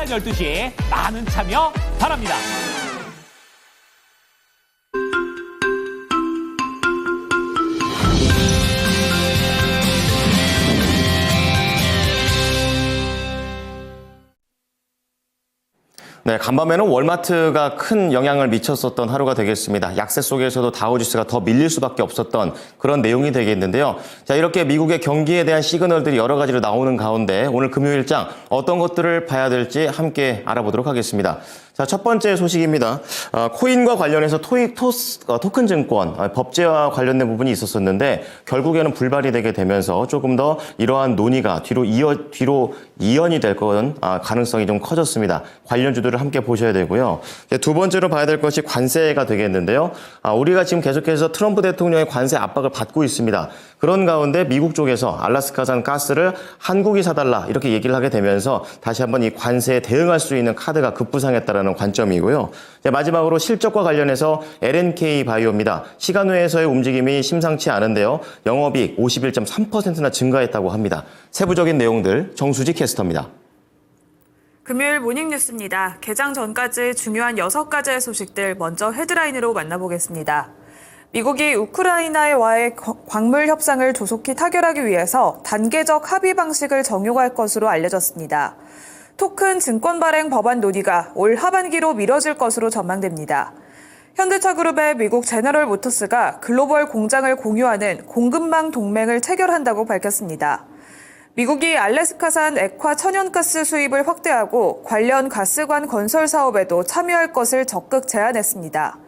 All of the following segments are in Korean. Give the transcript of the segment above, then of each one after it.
12시에 많은 참여 바랍니다. 네, 간밤에는 월마트가 큰 영향을 미쳤었던 하루가 되겠습니다. 약세 속에서도 다우지수가 더 밀릴 수밖에 없었던 그런 내용이 되겠는데요. 자, 이렇게 미국의 경기에 대한 시그널들이 여러 가지로 나오는 가운데 오늘 금요일장 어떤 것들을 봐야 될지 함께 알아보도록 하겠습니다. 자, 첫 번째 소식입니다. 코인과 관련해서 토큰 증권 법제와 관련된 부분이 있었었는데 결국에는 불발이 되게 되면서 조금 더 이러한 논의가 뒤로 이연이 될 건 가능성이 좀 커졌습니다. 관련주들을 함께 보셔야 되고요. 두 번째로 봐야 될 것이 관세가 되겠는데요. 우리가 지금 계속해서 트럼프 대통령의 관세 압박을 받고 있습니다. 그런 가운데 미국 쪽에서 알래스카산 가스를 한국이 사달라 이렇게 얘기를 하게 되면서 다시 한번 이 관세에 대응할 수 있는 카드가 급부상했다라는 관점이고요. 마지막으로 실적과 관련해서 LNK 바이오입니다. 시간 외에서의 움직임이 심상치 않은데요. 영업이익 51.3%나 증가했다고 합니다. 세부적인 내용들 정수지 캐스터입니다. 금요일 모닝뉴스입니다. 개장 전까지 중요한 6가지의 소식들 먼저 헤드라인으로 만나보겠습니다. 미국이 우크라이나와의 광물 협상을 조속히 타결하기 위해서 단계적 합의 방식을 정용할 것으로 알려졌습니다. 토큰 증권 발행 법안 논의가 올 하반기로 미뤄질 것으로 전망됩니다. 현대차그룹의 미국 제너럴 모터스가 글로벌 공장을 공유하는 공급망 동맹을 체결한다고 밝혔습니다. 미국이 알래스카산 액화 천연가스 수입을 확대하고 관련 가스관 건설 사업에도 참여할 것을 적극 제안했습니다.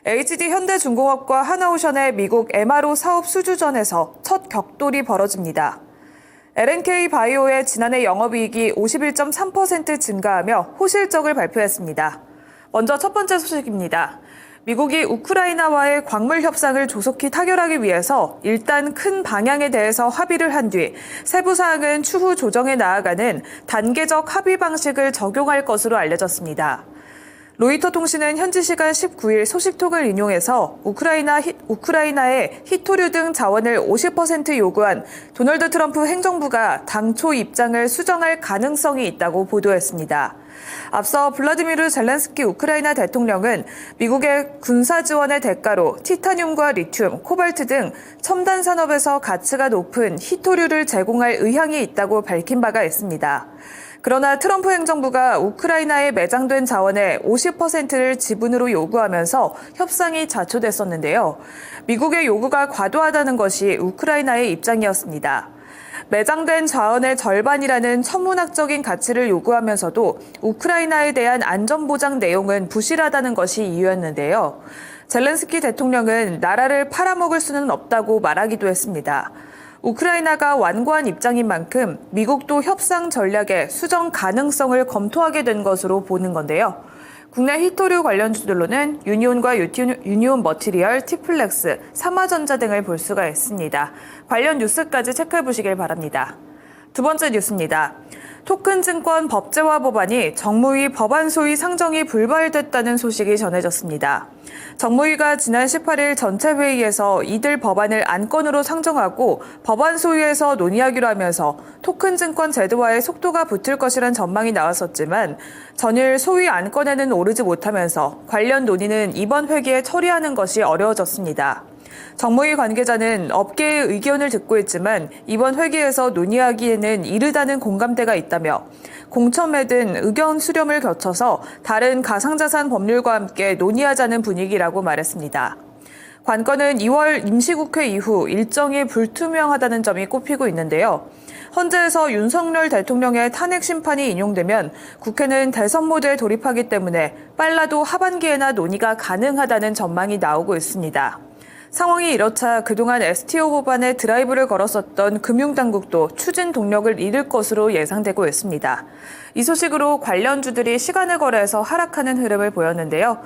HD 현대중공업과 하나오션의 미국 MRO 사업 수주전에서 첫 격돌이 벌어집니다. LNK 바이오의 지난해 영업이익이 51.3% 증가하며 호실적을 발표했습니다. 먼저 첫 번째 소식입니다. 미국이 우크라이나와의 광물 협상을 조속히 타결하기 위해서 일단 큰 방향에 대해서 합의를 한 뒤 세부 사항은 추후 조정해 나아가는 단계적 합의 방식을 적용할 것으로 알려졌습니다. 로이터 통신은 현지 시간 19일 소식통을 인용해서 우크라이나의 히토류 등 자원을 50% 요구한 도널드 트럼프 행정부가 당초 입장을 수정할 가능성이 있다고 보도했습니다. 앞서 블라디미르 젤렌스키 우크라이나 대통령은 미국의 군사 지원의 대가로 티타늄과 리튬, 코발트 등 첨단 산업에서 가치가 높은 히토류를 제공할 의향이 있다고 밝힌 바가 있습니다. 그러나 트럼프 행정부가 우크라이나에 매장된 자원의 50%를 지분으로 요구하면서 협상이 자초됐었는데요. 미국의 요구가 과도하다는 것이 우크라이나의 입장이었습니다. 매장된 자원의 절반이라는 천문학적인 가치를 요구하면서도 우크라이나에 대한 안전보장 내용은 부실하다는 것이 이유였는데요. 젤렌스키 대통령은 나라를 팔아먹을 수는 없다고 말하기도 했습니다. 우크라이나가 완고한 입장인 만큼 미국도 협상 전략의 수정 가능성을 검토하게 된 것으로 보는 건데요. 국내 히토류 관련주들로는 유니온과 유니온 머티리얼, 티플렉스, 삼화전자 등을 볼 수가 있습니다. 관련 뉴스까지 체크해 보시길 바랍니다. 두 번째 뉴스입니다. 토큰 증권 법제화 법안이 정무위 법안 소위 상정이 불발됐다는 소식이 전해졌습니다. 정무위가 지난 18일 전체 회의에서 이들 법안을 안건으로 상정하고 법안 소위에서 논의하기로 하면서 토큰 증권 제도화에 속도가 붙을 것이란 전망이 나왔었지만 전일 소위 안건에는 오르지 못하면서 관련 논의는 이번 회기에 처리하는 것이 어려워졌습니다. 정무위 관계자는 업계의 의견을 듣고 있지만 이번 회기에서 논의하기에는 이르다는 공감대가 있다며 공청회 등 의견 수렴을 거쳐서 다른 가상자산 법률과 함께 논의하자는 분위기라고 말했습니다. 관건은 2월 임시국회 이후 일정이 불투명하다는 점이 꼽히고 있는데요. 헌재에서 윤석열 대통령의 탄핵 심판이 인용되면 국회는 대선 모드에 돌입하기 때문에 빨라도 하반기에나 논의가 가능하다는 전망이 나오고 있습니다. 상황이 이렇자 그동안 STO 법안에 드라이브를 걸었었던 금융당국도 추진 동력을 잃을 것으로 예상되고 있습니다. 이 소식으로 관련주들이 시간을 거래해서 하락하는 흐름을 보였는데요.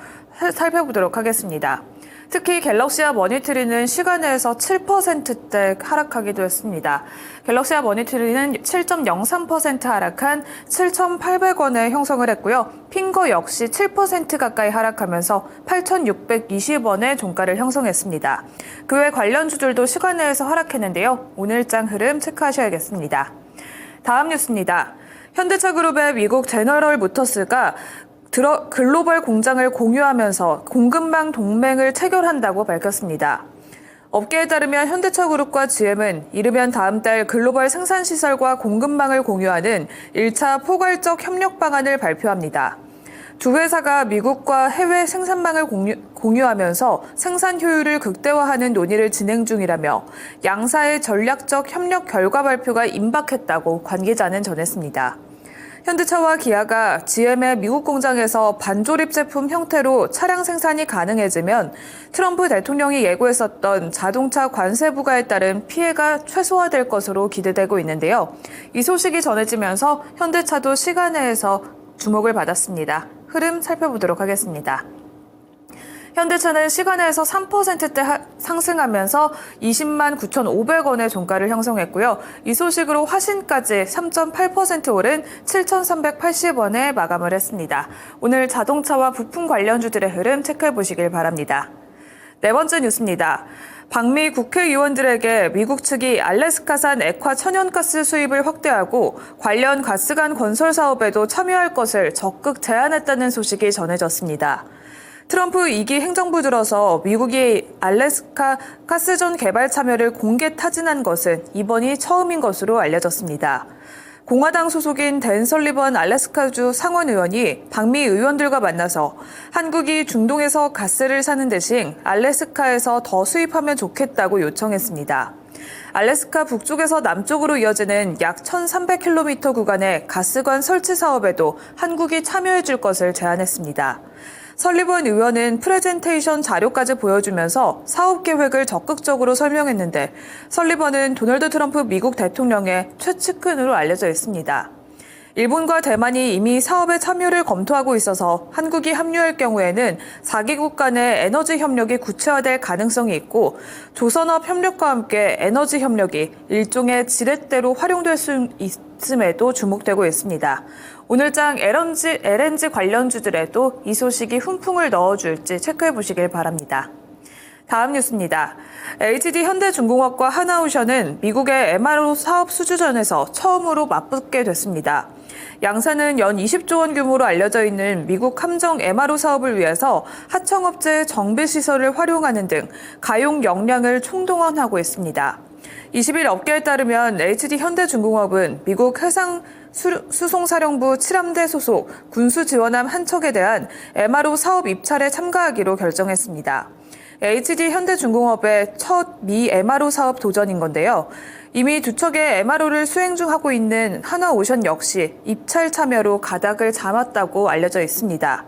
살펴보도록 하겠습니다. 특히 갤럭시와 머니트리는 시간에서 7%대 하락하기도 했습니다. 갤럭시와 머니트리는 7.03% 하락한 7,800원에 형성을 했고요. 핑거 역시 7% 가까이 하락하면서 8,620원의 종가를 형성했습니다. 그 외 관련주들도 시간 내에서 하락했는데요. 오늘장 흐름 체크하셔야겠습니다. 다음 뉴스입니다. 현대차 그룹의 미국 제너럴 모터스가 글로벌 공장을 공유하면서 공급망 동맹을 체결한다고 밝혔습니다. 업계에 따르면 현대차 그룹과 GM은 이르면 다음 달 글로벌 생산시설과 공급망을 공유하는 1차 포괄적 협력 방안을 발표합니다. 두 회사가 미국과 해외 생산망을 공유하면서 생산 효율을 극대화하는 논의를 진행 중이라며 양사의 전략적 협력 결과 발표가 임박했다고 관계자는 전했습니다. 현대차와 기아가 GM의 미국 공장에서 반조립 제품 형태로 차량 생산이 가능해지면 트럼프 대통령이 예고했었던 자동차 관세 부과에 따른 피해가 최소화될 것으로 기대되고 있는데요. 이 소식이 전해지면서 현대차도 시간외에서 주목을 받았습니다. 흐름 살펴보도록 하겠습니다. 현대차는 시간에서 3%대 상승하면서 20만 9,500원의 종가를 형성했고요. 이 소식으로 화신까지 3.8% 오른 7,380원에 마감을 했습니다. 오늘 자동차와 부품 관련주들의 흐름 체크해 보시길 바랍니다. 네 번째 뉴스입니다. 방미 국회의원들에게 미국 측이 알래스카산 액화 천연가스 수입을 확대하고 관련 가스관 건설 사업에도 참여할 것을 적극 제안했다는 소식이 전해졌습니다. 트럼프 2기 행정부 들어서 미국이 알래스카 가스전 개발 참여를 공개 타진한 것은 이번이 처음인 것으로 알려졌습니다. 공화당 소속인 댄 설리번 알래스카주 상원 의원이 방미 의원들과 만나서 한국이 중동에서 가스를 사는 대신 알래스카에서 더 수입하면 좋겠다고 요청했습니다. 알래스카 북쪽에서 남쪽으로 이어지는 약 1,300km 구간의 가스관 설치 사업에도 한국이 참여해 줄 것을 제안했습니다. 설리번 의원은 프레젠테이션 자료까지 보여주면서 사업 계획을 적극적으로 설명했는데 설리번은 도널드 트럼프 미국 대통령의 최측근으로 알려져 있습니다. 일본과 대만이 이미 사업에 참여를 검토하고 있어서 한국이 합류할 경우에는 4개국 간의 에너지 협력이 구체화될 가능성이 있고 조선업 협력과 함께 에너지 협력이 일종의 지렛대로 활용될 수 있음에도 주목되고 있습니다. 오늘장 LNG 관련주들에도 이 소식이 훈풍을 넣어줄지 체크해 보시길 바랍니다. 다음 뉴스입니다. HD 현대중공업과 하나오션은 미국의 MRO 사업 수주전에서 처음으로 맞붙게 됐습니다. 양사는 연 20조 원 규모로 알려져 있는 미국 함정 MRO 사업을 위해서 하청업체의 정비시설을 활용하는 등 가용 역량을 총동원하고 있습니다. 20일 업계에 따르면 HD 현대중공업은 미국 해상 수송사령부 7함대 소속 군수지원함 한 척에 대한 MRO 사업 입찰에 참가하기로 결정했습니다. HD 현대중공업의 첫 미 MRO 사업 도전인 건데요. 이미 두 척의 MRO를 수행 중 하고 있는 하나오션 역시 입찰 참여로 가닥을 잡았다고 알려져 있습니다.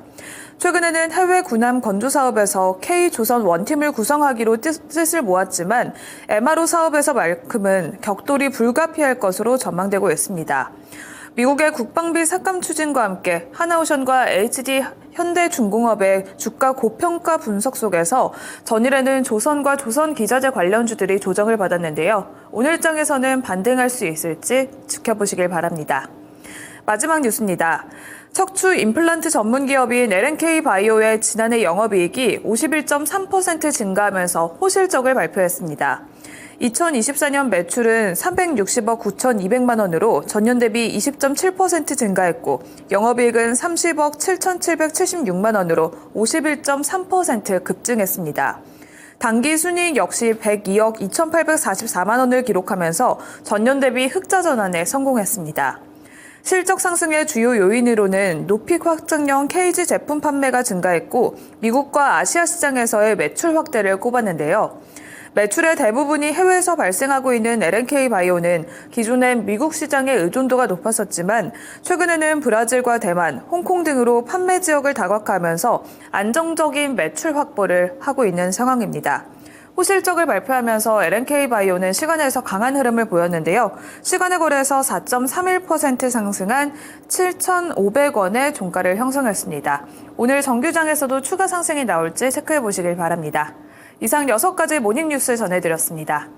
최근에는 해외 군함 건조 사업에서 K조선 원팀을 구성하기로 뜻을 모았지만 MRO 사업에서만큼은 격돌이 불가피할 것으로 전망되고 있습니다. 미국의 국방비 삭감 추진과 함께 하나오션과 HD 현대중공업의 주가 고평가 분석 속에서 전일에는 조선과 조선기자재 관련주들이 조정을 받았는데요. 오늘장에서는 반등할 수 있을지 지켜보시길 바랍니다. 마지막 뉴스입니다. 척추 임플란트 전문 기업인 LNK 바이오의 지난해 영업이익이 51.3% 증가하면서 호실적을 발표했습니다. 2024년 매출은 360억 9,200만 원으로 전년 대비 20.7% 증가했고 영업이익은 30억 7,776만 원으로 51.3% 급증했습니다. 당기 순이익 역시 102억 2,844만 원을 기록하면서 전년 대비 흑자 전환에 성공했습니다. 실적 상승의 주요 요인으로는 노픽 확장형 케이지 제품 판매가 증가했고 미국과 아시아 시장에서의 매출 확대를 꼽았는데요. 매출의 대부분이 해외에서 발생하고 있는 LNK 바이오는 기존엔 미국 시장의 의존도가 높았었지만 최근에는 브라질과 대만, 홍콩 등으로 판매 지역을 다각화하면서 안정적인 매출 확보를 하고 있는 상황입니다. 호실적을 발표하면서 LNK 바이오는 시간에서 강한 흐름을 보였는데요. 시간의 거래에서 4.31% 상승한 7,500원의 종가를 형성했습니다. 오늘 정규장에서도 추가 상승이 나올지 체크해 보시길 바랍니다. 이상 6가지 모닝뉴스 전해드렸습니다.